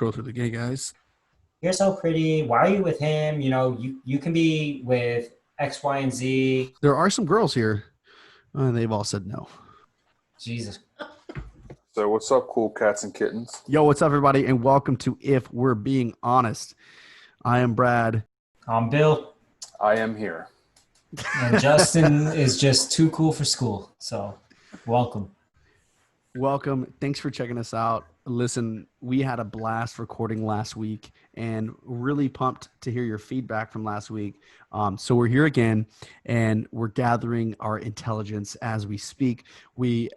scroll through the gay guys. You're so pretty. Why are you with him? You can be with X, Y, and Z. There are some girls here, and they've all said no. Jesus. So what's up, cool cats and kittens? Yo, what's up, everybody, and welcome to If We're Being Honest. I am Brad. I'm Bill, I am here. and Justin is just too cool for school. So, welcome. Welcome. Thanks for checking us out. Listen, we had a blast recording last week and really pumped to hear your feedback from last week. So we're here again and we're gathering our intelligence as we speak.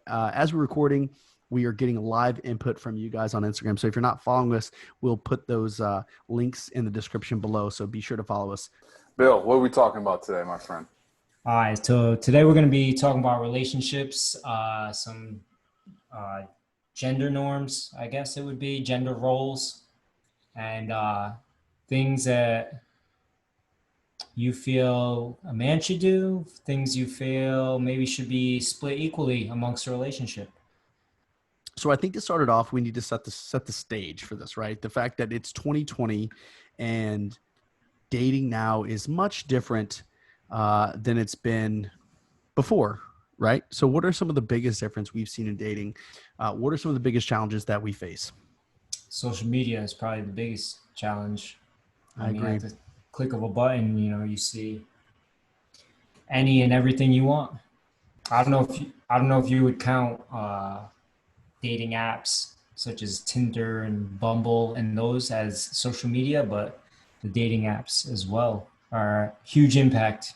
As we're recording, we are getting live input from you guys on Instagram. So if you're not following us, we'll put those links in the description below. So be sure to follow us. Bill, what are we talking about today, my friend? All right. So, today we're going to be talking about relationships, some gender norms, I guess it would be, gender roles, and things that you feel a man should do, things you feel maybe should be split equally amongst a relationship. So I think to start it off, we need to set the stage for this, right? The fact that it's 2020 and dating now is much different than it's been before, right? So what are some of the biggest difference we've seen in dating? What are some of the biggest challenges that we face? Social media is probably the biggest challenge. I agree. At the click of a button, you see any and everything you want. I don't know if you would count dating apps such as Tinder and Bumble and those as social media, but the dating apps as well are huge impact.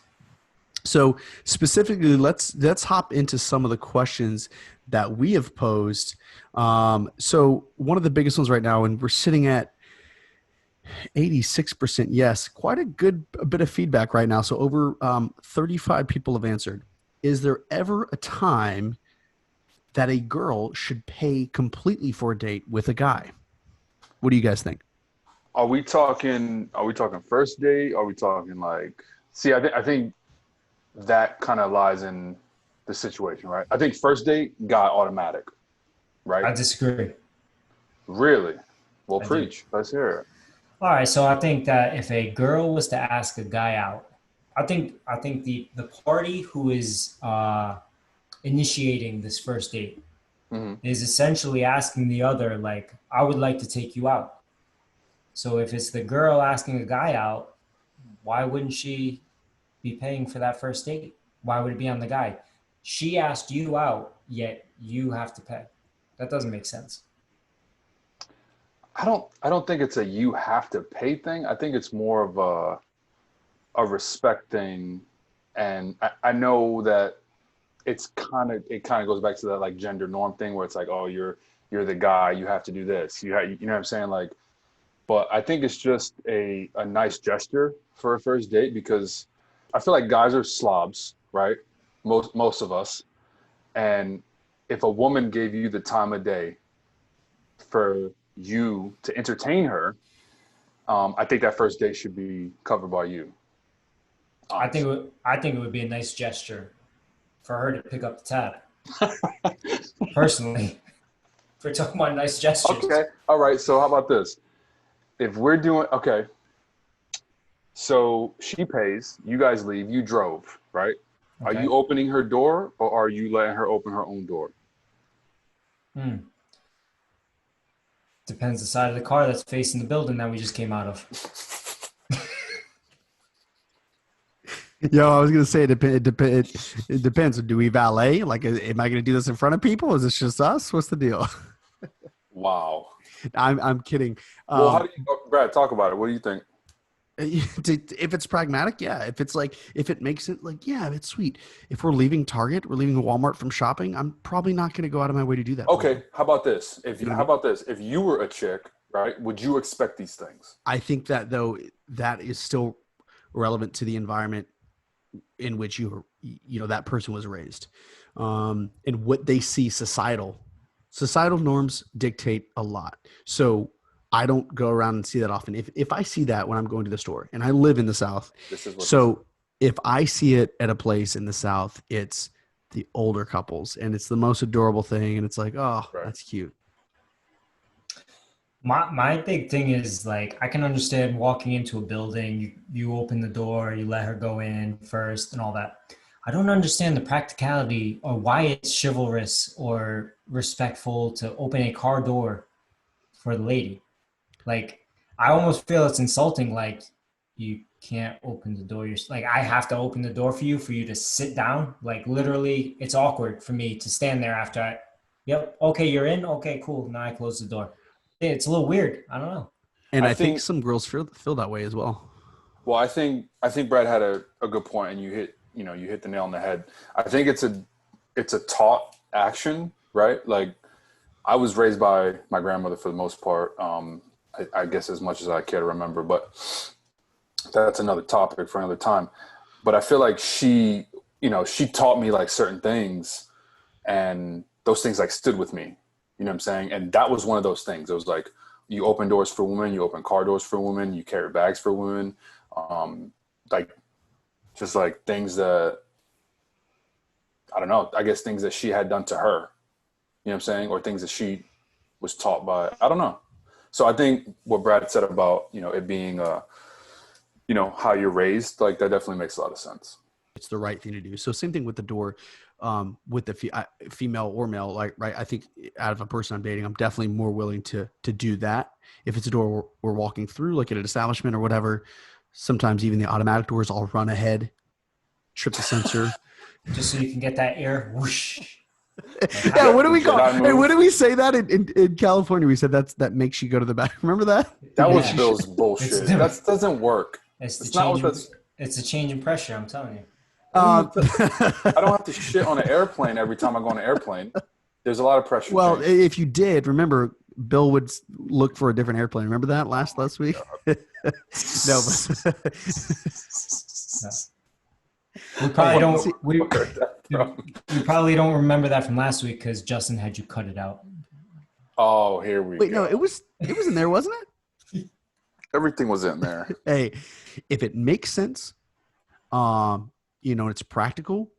So specifically, let's hop into some of the questions that we have posed. So one of the biggest ones right now, and we're sitting at 86% yes, quite a bit of feedback right now. So over 35 people have answered. Is there ever a time that a girl should pay completely for a date with a guy? What do you guys think? Are we talking first date? Are we talking I think that kind of lies in the situation, right? I think first date, guy automatic, right? I disagree. Really? Well, I do. preach. Let's hear it. All right, so I think that if a girl was to ask a guy out, I think the party who is initiating this first date is essentially asking the other, like, I would like to take you out. So if it's the girl asking a guy out, why wouldn't she be paying for that first date? Why would it be on the guy? She asked you out, yet you have to pay. That doesn't make sense. I don't think it's a you have to pay thing. I think it's more of a respect thing. And I know that it kind of goes back to that like gender norm thing where it's like, oh, you're the guy, you have to do this. You know what I'm saying? Like, but I think it's just a nice gesture for a first date because I feel like guys are slobs, right? Most of us. And if a woman gave you the time of day for you to entertain her, I think that first date should be covered by you. Honestly. I think it would be a nice gesture for her to pick up the tab. Personally, if we're talking about nice gestures. Okay. All right. So how about this? If we're doing, okay. So she pays, you guys leave, you drove, right? Okay. Are you opening her door or are you letting her open her own door? Depends the side of the car that's facing the building that we just came out of. Yo, I was gonna say it depends. Do we valet? Like, am I gonna do this in front of people? Is this just us? What's the deal? Wow. I'm kidding. Well, how do you, Brad, talk about it. What do you think? If it's pragmatic, yeah. If it makes it like, yeah, it's sweet. If we're leaving Target, we're leaving Walmart from shopping, I'm probably not going to go out of my way to do that. Okay, how about this? If you were a chick, right, would you expect these things? I think that though that is still relevant to the environment in which that person was raised, and what they see societal norms dictate a lot. So I don't go around and see that often. If I see that when I'm going to the store, and I live in the South, if I see it at a place in the South, it's the older couples, and it's the most adorable thing, and it's like, oh, right. That's cute. My big thing is like I can understand walking into a building, you open the door, you let her go in first and all that. I don't understand the practicality or why it's chivalrous or respectful to open a car door for the lady. Like I almost feel it's insulting. Like you can't open the door. You're like I have to open the door for you to sit down. Like literally, it's awkward for me to stand there after I. Yep. Okay, you're in. Okay, cool. Now I close the door. It's a little weird. I don't know. And I I think think, some girls feel that way as well. well, I think Brad had a good point, and you hit the nail on the head. I think it's a taught action, right? Like I was raised by my grandmother for the most part. I guess as much as I care to remember, but that's another topic for another time. But I feel like she taught me like certain things, and those things like stood with me. You know what I'm saying? And that was one of those things. It was like you open doors for women, you open car doors for women, you carry bags for women, like just like things that I don't know. I guess things that she had done to her. You know what I'm saying? Or things that she was taught by. I don't know. So I think what Brad said about it being how you're raised, like that definitely makes a lot of sense. It's the right thing to do. So same thing with the door, with the female or male. Like, right, I think out of a person I'm dating, I'm definitely more willing to do that if it's a door we're walking through, like at an establishment or whatever. Sometimes even the automatic doors, I'll run ahead, trip the sensor. Just so you can get that air whoosh. Like Yeah, what how do we call? Jedi Hey, what move. do we say that in California? We said that makes you go to the back. Remember that? It That was makes yeah. you. Bill's It's bullshit. the That doesn't work. it's the It's not change what in that's. it's a change in pressure, I'm telling you. Um, I don't have to shit on an airplane every time I go on an airplane. There's a lot of pressure well, change. if you did, remember Bill would look for a different airplane. Remember that last week? No, but Yeah. We I probably don't know don't we where I heard that from. you probably don't remember that from last week because Justin had you cut it out. Oh, here we wait, no, go. it was in there, wasn't Everything was in there. it? Hey, if it makes sense, and it's practical,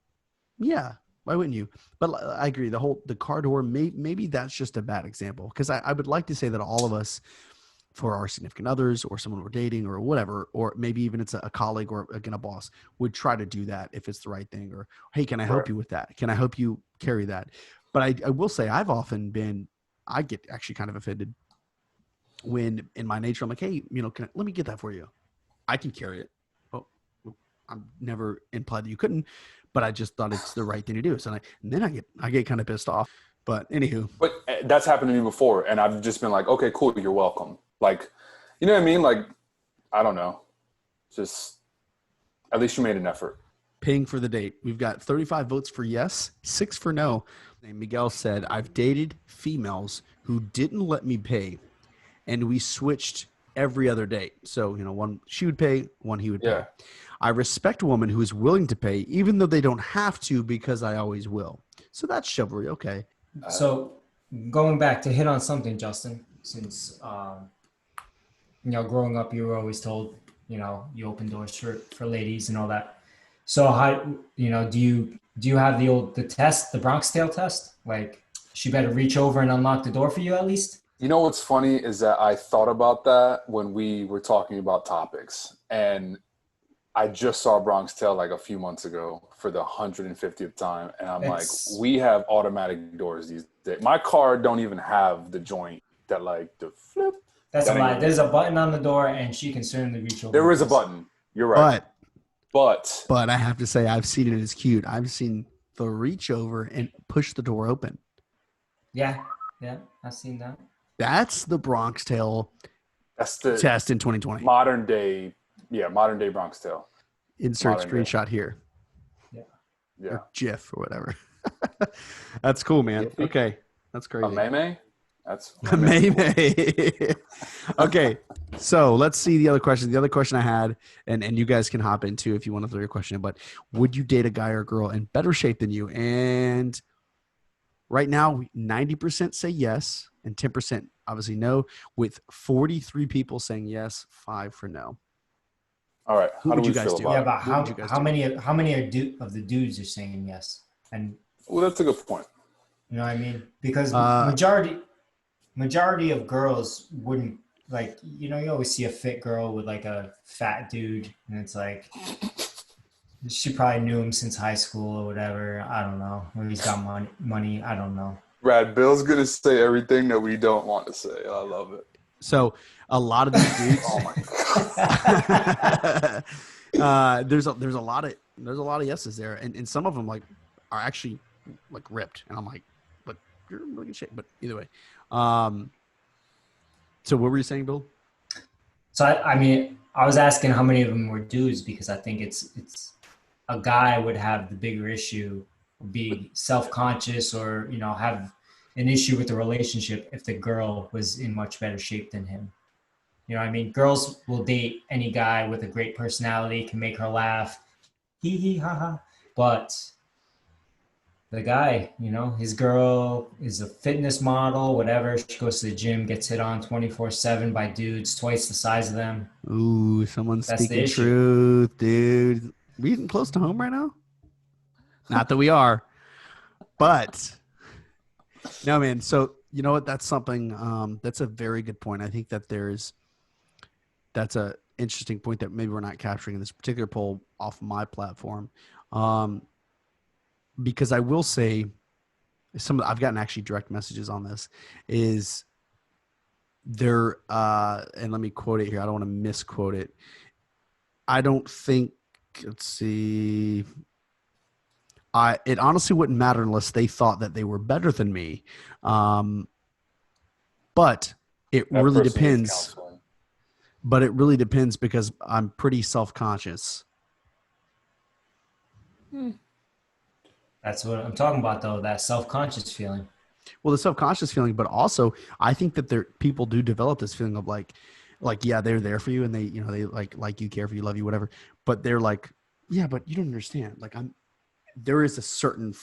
yeah, why wouldn't you? But I agree. The car door, maybe that's just a bad example because I would like to say that all of us, for our significant others or someone we're dating or whatever, or maybe even it's a colleague or again a boss, would try to do that if it's the right thing. Or hey, can I Right. help you with that? Can I help you carry that? But I will say I've often been I get actually kind of offended when in my nature I'm like, hey, let me get that for you. I can carry it. Oh, I'm never implied that you couldn't, but I just thought it's the right thing to do. So and then I get kind of pissed off. But anywho, But that's happened to me before, and I've just been like, okay, cool, you're welcome. Like, you know what I mean? Like, I don't know. Just at least you made an effort. paying for the date. We've got 35 votes for yes, 6 for no. And Miguel said, I've dated females who didn't let me pay, and we switched every other date. So, one she would pay, one he would pay. Yeah. I respect a woman who is willing to pay, even though they don't have to, because I always will. So that's chivalry. Okay. So going back to hit on something, Justin, since growing up you were always told, you open doors for ladies and all that. So how do you have the test, the Bronx Tale test? Like she better reach over and unlock the door for you at least? You know what's funny is that I thought about that when we were talking about topics, and I just saw Bronx Tale like a few months ago for the 150th time, and I'm like, It's we have automatic doors these days. My car don't even have the joint that like the flip. that's a That ain't lie. even, There's a button on the door and she can certainly reach over. there and is a press it. button. You're right, But but but I have to say I've seen it as cute. I've seen the reach over and push the door open. Yeah, I've seen that. That's the Bronx Tale that's the test in 2020. modern day, modern day Bronx Tale. Insert Modern day. screenshot here. Yeah, Or GIF or whatever. That's cool, man. Giphy? Okay. That's a crazy. meme. That's Maybe. Okay. So let's see the other question. The other question I had, and you guys can hop into if you want to throw your question in, but would you date a guy or girl in better shape than you? And right now, 90% say yes, and 10% obviously no, with 43 people saying yes, 5 for no. All right. Who How do would we you guys feel do? about Yeah, it? but What would you guys how do? many of the dudes are saying yes? And Well, that's a good point. you know what I mean? Because Uh, majority of girls wouldn't like, you always see a fit girl with like a fat dude, and it's like she probably knew him since high school or whatever. I don't know. Or he's got money. I don't know. Brad, Bill's gonna say everything that we don't want to say. I love it. So a lot of these dudes, Oh my god. there's a lot of yeses there, and some of them like are actually like ripped, and I'm like, but you're in really good shape. But either way, so what were you saying, Bill? So I mean, I was asking how many of them were dudes because I think it's a guy would have the bigger issue, be self conscious, or have an issue with the relationship if the girl was in much better shape than him. You know what I mean? Girls will date any guy with a great personality, can make her laugh, hee hee ha ha. But the guy, his girl is a fitness model, whatever. She goes to the gym, gets hit on 24/7 by dudes twice the size of them. Ooh, someone's That's the speaking issue. truth, dude. We getting close to home right now? Not that we are, but no, man. So you know what? That's something. That's a very good point. I think that that's a interesting point that maybe we're not capturing in this particular poll off my platform. Because I will say I've gotten actually direct messages on this is there, and let me quote it here. I don't want to misquote it. I don't think, let's see. It honestly wouldn't matter unless they thought that they were better than me. But it That really person needs depends. counseling. But it really depends because I'm pretty self-conscious. That's what I'm talking about, though. That self-conscious feeling. Well, the self-conscious feeling, but also I think that people do develop this feeling of like, yeah, they're there for you and they like you, care for you, love you, whatever. But they're like, yeah, but you don't understand. Like there is a certain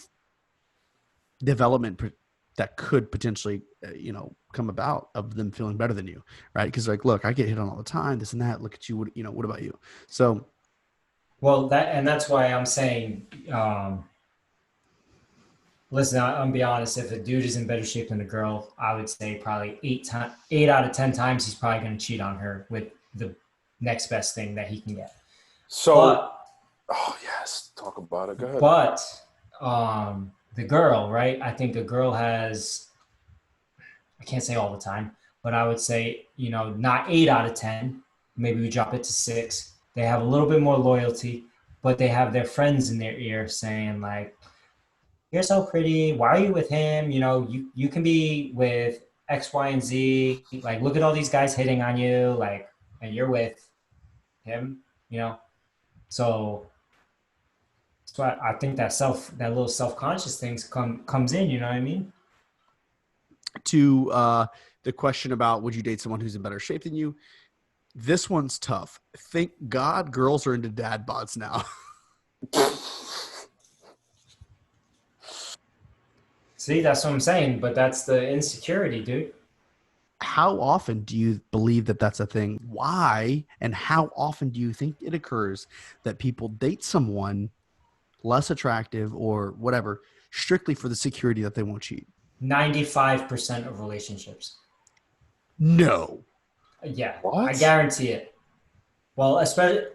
development that could potentially, come about of them feeling better than you, right? Because like, look, I get hit on all the time, this and that. Look at you, what about you? So, Well, that's why I'm saying, listen, I'm be honest. If a dude is in better shape than a girl, I would say probably 8 out of 10 times he's probably going to cheat on her with the next best thing that he can get. So, But oh yes, talk about it. Go ahead. but the girl, right? I think a girl has, I can't say all the time, but I would say, not 8 out of 10. Maybe we drop it to 6. They have a little bit more loyalty, but they have their friends in their ear saying like, "You're so pretty. Why are you with him? You can be with X, Y, and Z. Like, look at all these guys hitting on you. Like, and you're with him. You know." So that's why I think that little self conscious things comes in. You know what I mean? to the question about would you date someone who's in better shape than you? This one's tough. Thank God girls are into dad bods now. See, that's what I'm saying. But that's the insecurity, dude. How often do you believe that that's a thing? Why and how often do you think it occurs that people date someone less attractive or whatever strictly for the security that they won't cheat? 95% of relationships. No. Yeah, I What? guarantee it. Well, especially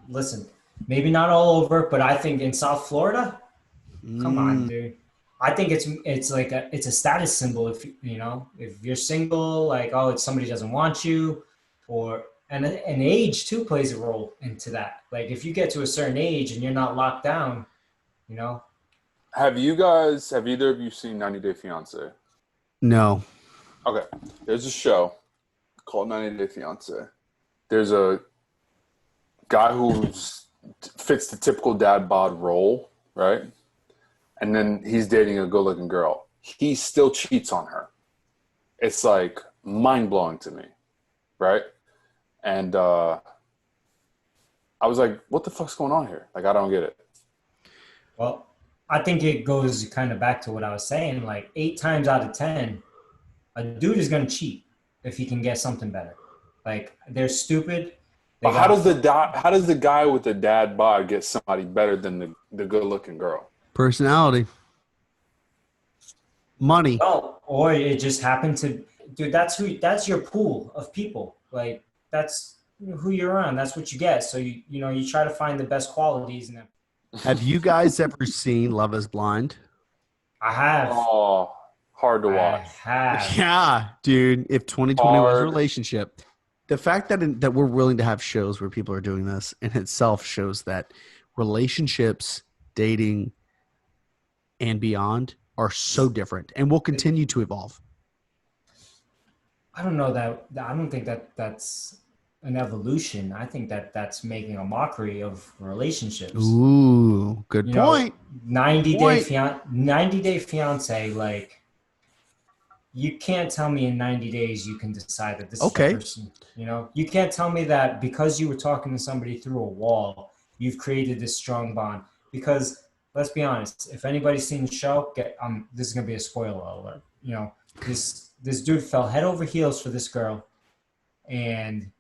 listen, maybe not all over, but I think in South Florida, come on, dude. I think it's like it's a status symbol if you're single, like, oh, it's somebody doesn't want you, or and age too plays a role into that. Like if you get to a certain age and you're not locked down, you know. Have either of you seen 90 Day Fiance? No. Okay, there's a show called 90 Day Fiance. There's a guy who fits the typical dad bod role, right? And then he's dating a good-looking girl. He still cheats on her. It's like mind-blowing to me, right? And I was like, what the fuck's going on here? Like, I don't get it. Well, I think it goes kind of back to what I was saying. Like 8 times out of 10, a dude is gonna cheat if he can get something better. Like they're stupid. They But how got does the guy with the dad bod get somebody better than the good-looking girl? Personality. Money. well, or it just happened to dude, that's your pool of people. Like that's who you're around. That's what you get. So you try to find the best qualities in them. Have you guys ever seen Love Is Blind? I have. Oh, hard to I watch. have. Yeah, dude. If 2020 was a Hard. relationship, the fact that we're willing to have shows where people are doing this in itself shows that relationships, dating, and beyond are so different and will continue to evolve. I don't know that. I don't think that's an evolution. I think that that's making a mockery of relationships. Ooh, good You know, point. Good 90 day point. fian 90 day fiance. Like you can't tell me in 90 days you can decide that this is the Okay. person. You can't tell me that because you were talking to somebody through a wall, you've created this strong bond. Because let's be honest, if anybody's seen the show, this is gonna be a spoiler alert. This dude fell head over heels for this girl, and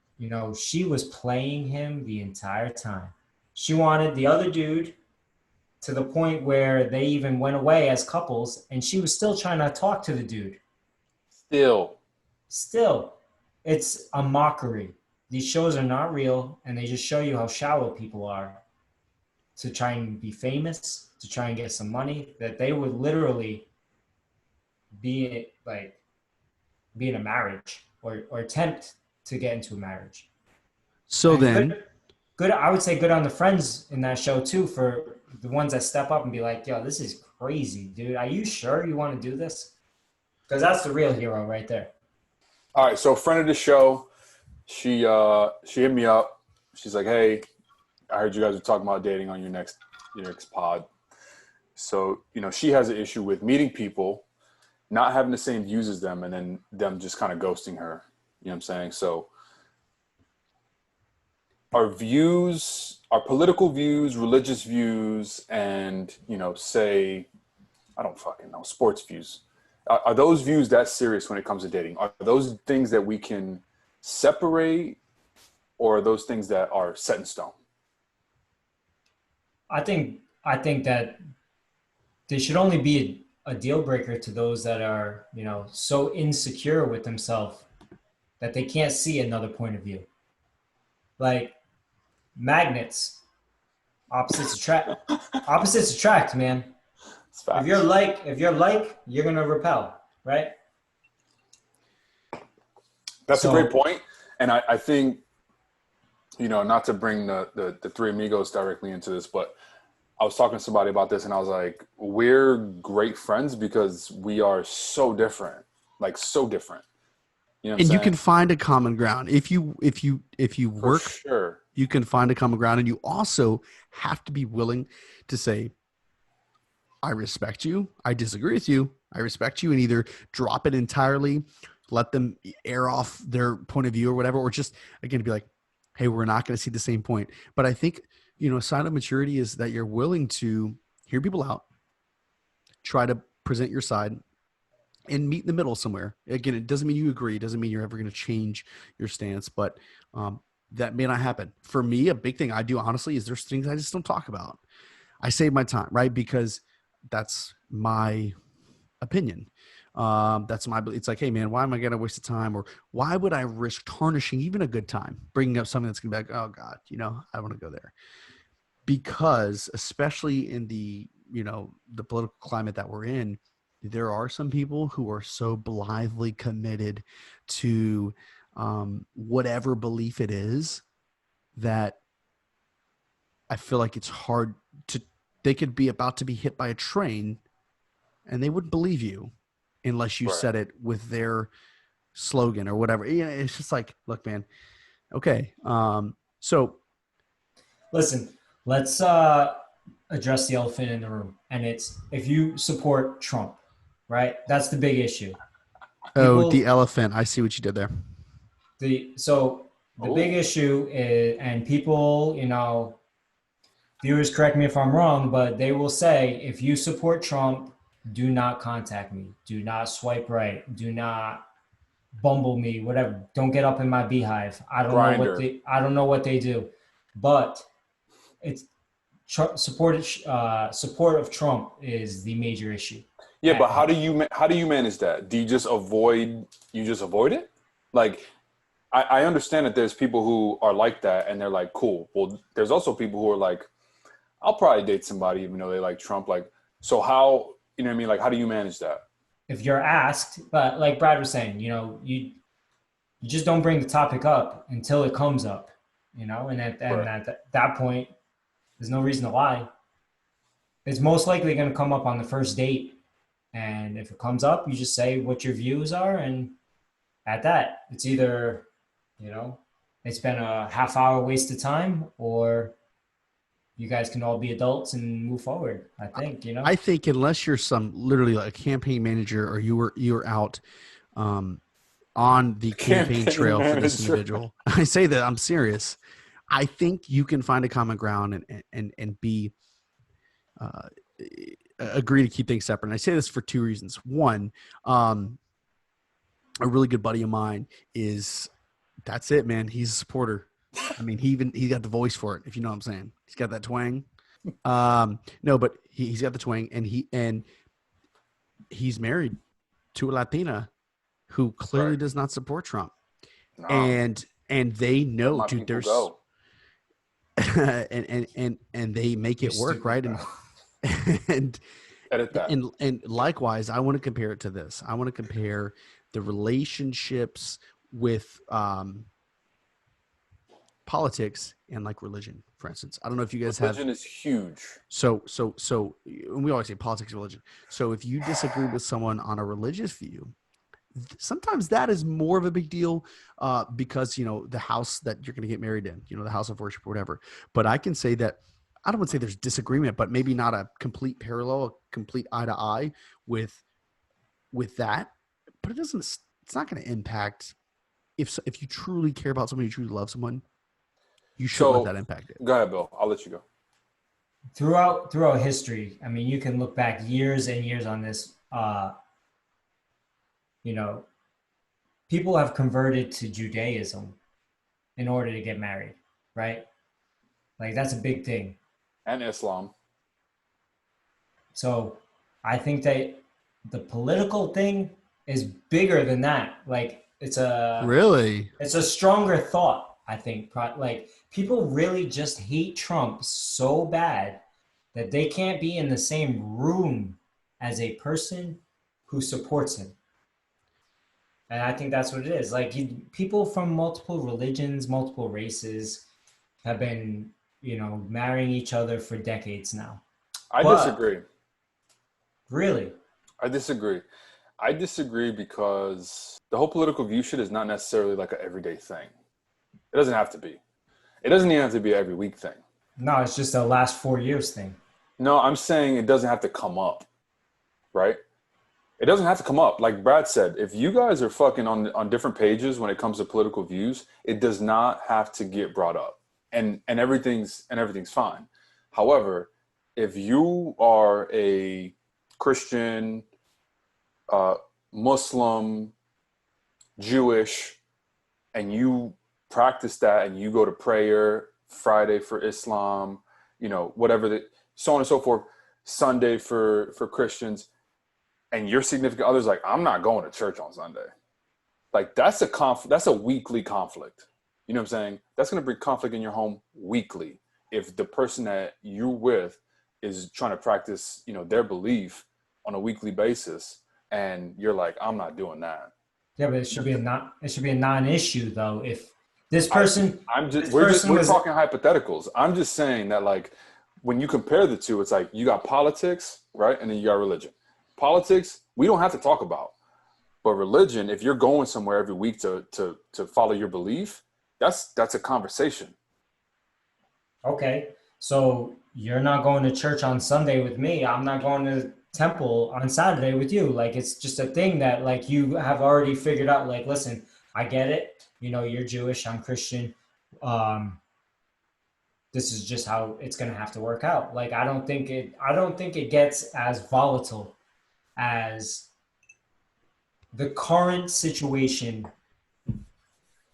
she was playing him the entire time. She wanted the other dude to the point where they even went away as couples, and she was still trying to talk to the dude. Still. Still, it's a mockery. These shows are not real, and they just show you how shallow people are to try and be famous, to try and get some money, that they would literally like be in a marriage or attempt to get into a marriage. So And then, good. I would say good on the friends in that show too, for the ones that step up and be like, "Yo, this is crazy, dude. Are you sure you want to do this?" Because that's the real hero right there. All right. So, friend of the show, she hit me up. She's like, "Hey, I heard you guys were talking about dating on your next pod." So, she has an issue with meeting people, not having the same views as them, and then them just kind of ghosting her. You know what I'm saying? So, our political views, religious views, and say, I don't fucking know, sports views. Are those views that serious when it comes to dating? Are those things that we can separate, or are those things that are set in stone? I think that they should only be a deal breaker to those that are, so insecure with themselves that they can't see another point of view. Like magnets, opposites attract. Opposites attract, man. It's If you're facts. like, if you're like, you're gonna repel, right? That's a great So point. And I think, not to bring the three amigos directly into this, but I was talking to somebody about this and I was like, we're great friends because we are so different. Like so different. You know what I'm and you saying? can find a common ground if you For work. sure. You can find a common ground, and you also have to be willing to say, I respect you. I disagree with you. I respect you, and either drop it entirely, let them air off their point of view or whatever, or just again be like, hey, we're not going to see the same point. But I think, a sign of maturity is that you're willing to hear people out, try to present your side, and meet in the middle somewhere. Again, it doesn't mean you agree. It doesn't mean you're ever going to change your stance, but that may not happen. For me, a big thing I do honestly is there's things I just don't talk about. I save my time, right? Because that's my opinion. That's my. It's like, hey, man, why am I going to waste the time, or why would I risk tarnishing even a good time, bringing up something that's going to be like, oh God, I want to go there, because especially in the political climate that we're in, there are some people who are so blithely committed to whatever belief it is that I feel like it's hard to. They could be about to be hit by a train, and they wouldn't believe you unless you Right. said it with their slogan or whatever. It's just like, look, man, okay. So listen, let's address the elephant in the room, and it's if you support Trump, right? That's the big issue. oh, the People, elephant. I see what you did there. the big Oh, issue is, and people, viewers correct me if I'm wrong, but they will say if you support Trump, do not contact me, do not swipe right, do not bumble me, whatever. Don't get up in my beehive. grinder. I don't know what they do, but it's support of Trump is the major issue. Yeah, but how do you manage that? Do you just avoid it? Like I understand that there's people who are like that and they're like, cool. Well, there's also people who are like, I'll probably date somebody even though they like Trump. Like, so how, you know what I mean? Like, how do you manage that? If you're asked, but like Brad was saying, you just don't bring the topic up until it comes up, and Right. at that point, there's no reason to lie. It's most likely going to come up on the first date, and if it comes up, you just say what your views are, and at that, it's either, you know, it's been a half hour waste of time, or you guys can all be adults and move forward. I think, I think unless you're some literally like a campaign manager or you were out um, on the campaign Campaign trail for this manager. individual, I say that I'm serious. I think you can find a common ground and be uh, agree to keep things separate. And I say this for two reasons. One, a really good buddy of mine is that's it, man. He's a supporter. I mean, he got the voice for it, if you know what I'm saying. He's got that twang. No, but he's got the twang, and he's married to a Latina who clearly Right. does not support Trump, Nah, and they let know, my dude. people There's go. you're and they make it work, stupid, right? bro. And Edit that. and likewise, I want to compare it to this. I want to compare the relationships with politics and like religion, for instance. I don't know if you guys have Religion is huge. so and we always say politics and religion. So if you disagree with someone on a religious view, sometimes that is more of a big deal because the house that you're going to get married in, the house of worship or whatever. But I can say that I don't want to say there's disagreement, but maybe not a complete parallel, a complete eye to eye with that. But it's not going to impact if you truly care about someone, you truly love someone, you shouldn't let So that impact it. go ahead, Bill. I'll let you go. Throughout history, I mean, you can look back years and years on this. You know, People have converted to Judaism in order to get married, right? Like that's a big thing. And Islam. So I think that the political thing is bigger than that. Like Really? it's a stronger thought. I think like people really just hate Trump so bad that they can't be in the same room as a person who supports him. And I think that's what it is. Like people from multiple religions, multiple races have been, marrying each other for decades now. I But disagree. really, I disagree. I disagree because the whole political view shit is not necessarily like an everyday thing. It doesn't have to be. It doesn't even have to be an every week thing. no, it's just a last 4 years thing. No, I'm saying it doesn't have to come up, right? It doesn't have to come up. Like Brad said, if you guys are fucking on different pages when it comes to political views, it does not have to get brought up. And everything's fine. However, if you are a Christian, uh, Muslim, Jewish, and you practice that and you go to prayer Friday for Islam, whatever so on and so forth, Sunday for Christians, and your significant other's like, I'm not going to church on Sunday. Like that's a weekly conflict. You know what I'm saying? That's going to bring conflict in your home weekly if the person that you're with is trying to practice, their belief on a weekly basis, and you're like, I'm not doing that. Yeah, but it should be a non-issue though. If this I, person I'm just this person we're was talking hypotheticals. I'm just saying that like when you compare the two, it's like you got politics, right, and then you got religion. Politics, we don't have to talk about, but religion, if you're going somewhere every week to follow your belief, that's a conversation. okay, so you're not going to church on Sunday with me. I'm not going to temple on Saturday with you. Like it's just a thing that like you have already figured out. Like, listen, I get it. You're Jewish, I'm Christian. Um, this is just how it's gonna have to work out. Like I don't think it gets as volatile as the current situation,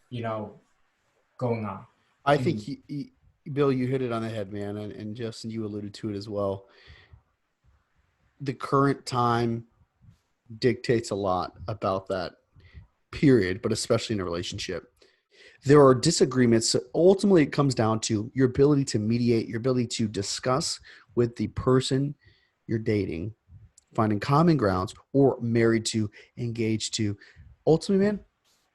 you know, going on. I think And Bill, you hit it on the head, man, and Justin, you alluded to it as well. The current time dictates a lot about that period, but especially in a relationship. There are disagreements. So ultimately, it comes down to your ability to mediate, your ability to discuss with the person you're dating, finding common grounds, or married to, engaged to. Ultimately, man,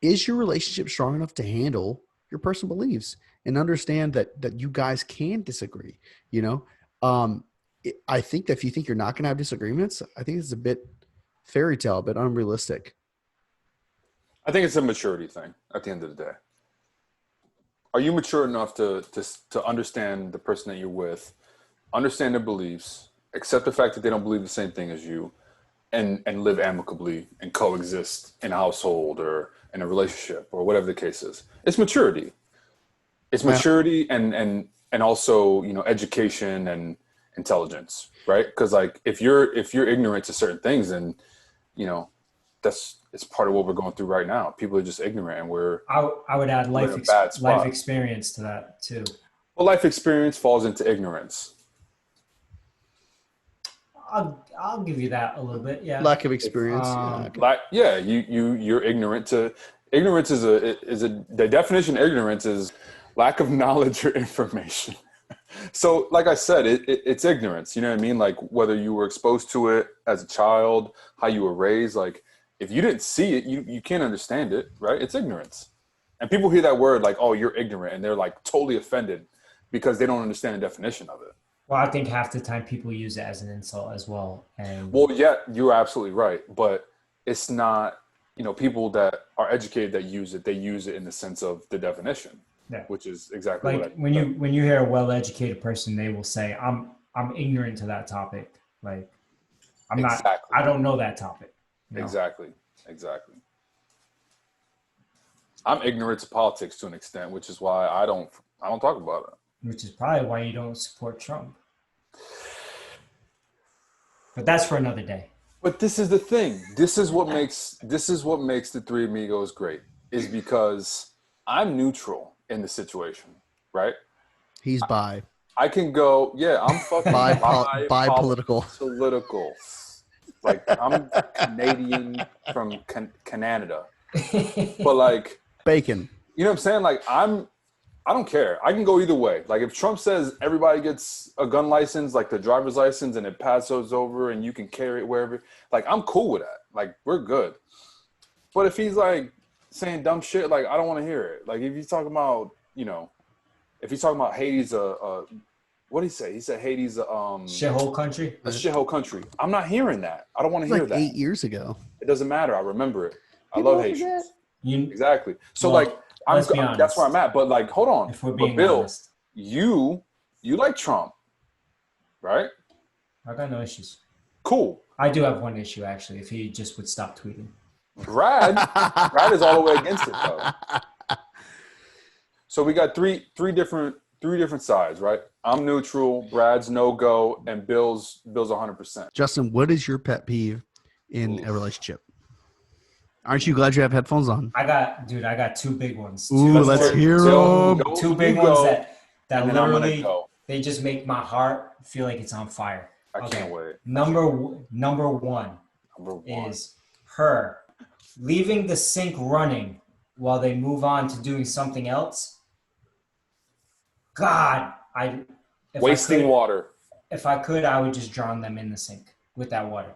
is your relationship strong enough to handle your personal beliefs and understand that you guys can disagree? You know, I think that if you think you're not going to have disagreements, I think it's a bit fairy tale, a bit unrealistic. I think it's a maturity thing at the end of the day. Are you mature enough to understand the person that you're with, understand their beliefs, accept the fact that they don't believe the same thing as you, and live amicably and coexist in a household or in a relationship or whatever the case is? It's maturity. It's Yeah. maturity and also, you know, education and intelligence, right? Because like if you're ignorant to certain things, then, you know, it's part of what we're going through right now. People are just ignorant, and I would add we're in a bad spot. life experience to that too. Well, life experience falls into ignorance. I'll give you that a little bit. Yeah. Lack of experience. Like, yeah, you're ignorant to ignorance is a the definition of ignorance is lack of knowledge or information. So, like I said, it's ignorance. You know what I mean? Like whether you were exposed to it as a child, how you were raised. Like if you didn't see it, you can't understand it, right? It's ignorance. And people hear that word like, "Oh, you're ignorant," and they're like totally offended because they don't understand the definition of it. Well, I think half the time people use it as an insult as well. And Well, yeah, you're absolutely right, but it's not. You know, people that are educated that use it, they use it in the sense of the definition, yeah, which is exactly what like I. when you hear a well-educated person, they will say, I'm ignorant to that topic. Like I'm not, Exactly. I don't know that topic. You know? Exactly. Exactly. I'm ignorant to politics to an extent, which is why I don't talk about it. Which is probably why you don't support Trump. But that's for another day. But this is the thing. This is what makes the Three Amigos great is because I'm neutral in the situation, right? He's bi. I can go, yeah, I'm fucking Bi political. political. Like I'm Canadian from Canada. But like, Bacon. you know what I'm saying? Like I don't care. I can go either way. Like if Trump says everybody gets a gun license, like the driver's license, and it passes over and you can carry it wherever, like I'm cool with that. Like we're good. But if he's like saying dumb shit, like I don't want to hear it. Like if he's talking about, you know, if he's talking about Haiti's what did he say? He said Haiti's shithole country. a shithole country. I'm not hearing that. I don't want to hear Like that. 8 years ago. It doesn't matter. I remember it. I People love forget. Haitians. You, Exactly. So well, like let's be honest. that's where I'm at. But like, hold on. If we're But being Bill, honest, you like Trump, right? I got no issues. Cool. I do have one issue actually. If he just would stop tweeting. Brad is all the way against it though. So we got three different sides, right? I'm neutral, Brad's no go, and Bill's 100%. Justin, what is your pet peeve in Oof. a relationship? Aren't you glad you have headphones on? I got two big ones. Ooh, let's hear Bill, them. go, Two you big go, ones that and then I'm gonna literally go. they just make my heart feel like it's on fire. I can't wait. Number one Number one. is her leaving the sink running while they move on to doing something else. God, Wasting water. If I could, I would just drown them in the sink with that water.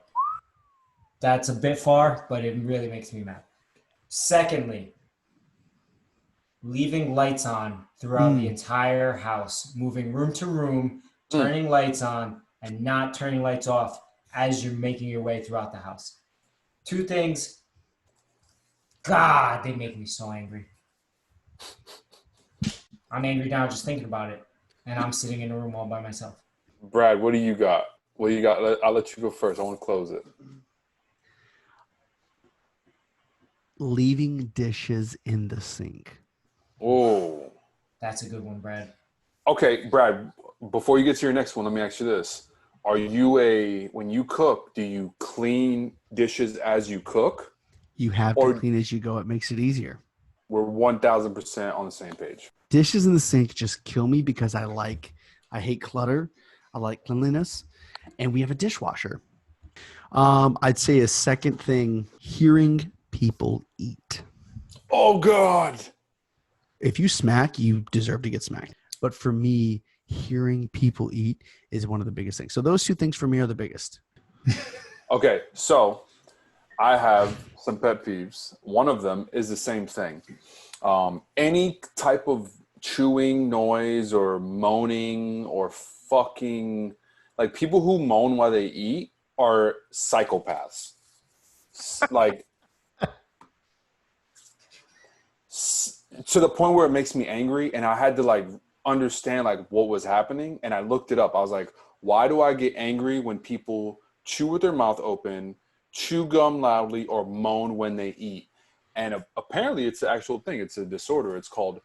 That's a bit far, but it really makes me mad. Secondly, leaving lights on throughout the entire house, moving room to room, turning lights on, and not turning lights off as you're making your way throughout the house. Two things. God, they make me so angry. I'm angry now just thinking about it. And I'm sitting in a room all by myself. Brad, what do you got? What do you got? I'll let you go first. I want to close it. Leaving dishes in the sink. Oh. That's a good one, Brad. Okay, Brad, before you get to your next one, let me ask you this. When you cook, do you clean dishes as you cook? You have to clean as you go. It makes it easier. We're 1,000% on the same page. Dishes in the sink just kill me because I hate clutter. I like cleanliness. And we have a dishwasher. I'd say a second thing, hearing people eat. Oh God. If you smack, you deserve to get smacked. But for me, hearing people eat is one of the biggest things. So those two things for me are the biggest. Okay, so I have some pet peeves. One of them is the same thing. Any type of chewing noise or moaning or fucking, like people who moan while they eat are psychopaths. Like to the point where it makes me angry, and I had to like understand like what was happening, and I looked it up. I was like, why do I get angry when people chew with their mouth open, chew gum loudly, or moan when they eat? And apparently it's an actual thing. It's a disorder. It's called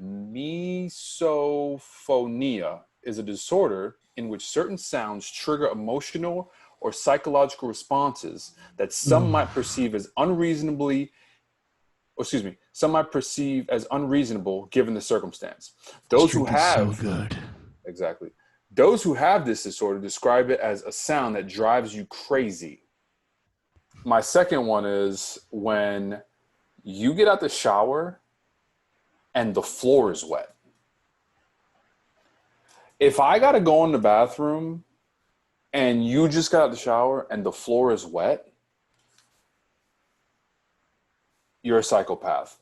misophonia. Is a disorder in which certain sounds trigger emotional or psychological responses that some might perceive as some might perceive as unreasonable given the circumstance. Those who have so good. exactly those who have this disorder describe it as a sound that drives you crazy. My second one is when you get out the shower and the floor is wet. If I got to go in the bathroom and you just got out the shower and the floor is wet, you're a psychopath.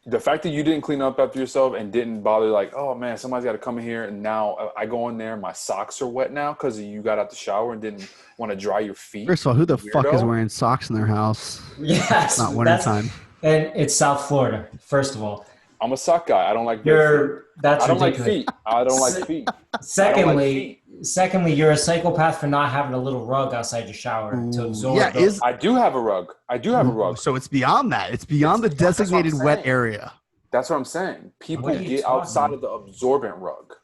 The fact that you didn't clean up after yourself and didn't bother, like, oh man, somebody's got to come in here, and now I go in there, my socks are wet now because you got out the shower and didn't want to dry your feet. First of all, who the fuck is Weirdo. wearing socks in their house? Yes, It's not wintertime. and it's South Florida. First of all, I'm a sock guy. I don't like bare feet. that's I don't like ridiculous. feet. I don't like feet. Secondly, you're a psychopath for not having a little rug outside your shower to absorb. Yeah, those. I do have a rug. So it's beyond that. It's beyond the designated what I'm wet saying. area. That's what I'm saying. People What are you get talking outside about? of the absorbent rug.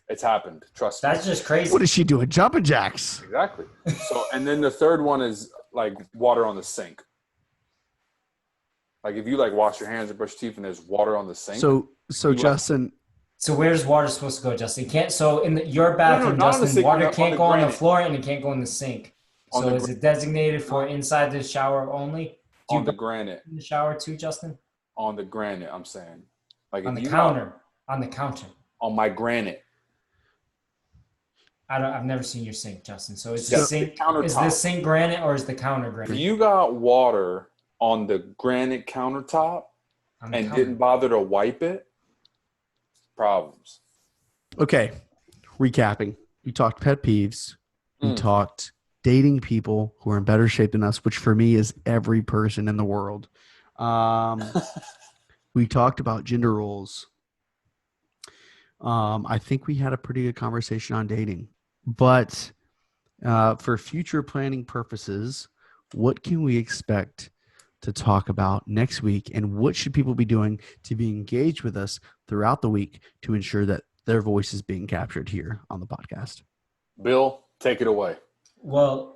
It's happened. Trust me. That's just crazy. What is she doing? Jumping jacks. Exactly. So, and then the third one is like water on the sink. Like if you like wash your hands and brush teeth and there's water on the sink. So You Justin, So where's water supposed to go, Justin? Can't. So in your bathroom, not on the Justin, sink, water on can't the go on the granite. floor and it can't go in the sink. On So the is it designated for inside the shower only? Do you on the go granite. in the shower too, Justin? On the granite, I'm saying. Like On if the you counter. On the counter. on my granite. I've never seen your sink, Justin. So is Yeah, the the sink countertop. is the sink granite or is the counter If granite? you got water on the granite countertop On the and counter. didn't bother to wipe it, problems. okay, recapping. We talked pet peeves. We Mm. talked dating people who are in better shape than us, which for me is every person in the world. We talked about gender roles. I think we had a pretty good conversation on dating. But for future planning purposes, what can we expect to talk about next week? And what should people be doing to be engaged with us throughout the week to ensure that their voice is being captured here on the podcast? Bill, take it away. Well,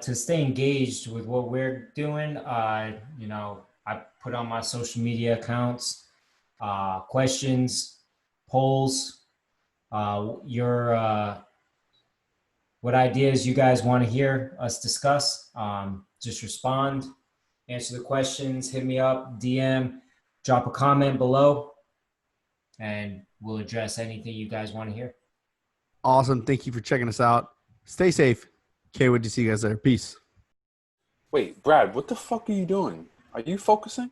to stay engaged with what we're doing, I put on my social media accounts, questions, polls, what ideas you guys want to hear us discuss. Just respond, answer the questions, hit me up, DM, drop a comment below, and we'll address anything you guys want to hear. Awesome. Thank you for checking us out. Stay safe. Can't wait to see you guys there. Peace. Wait, Brad, what the fuck are you doing? Are you focusing?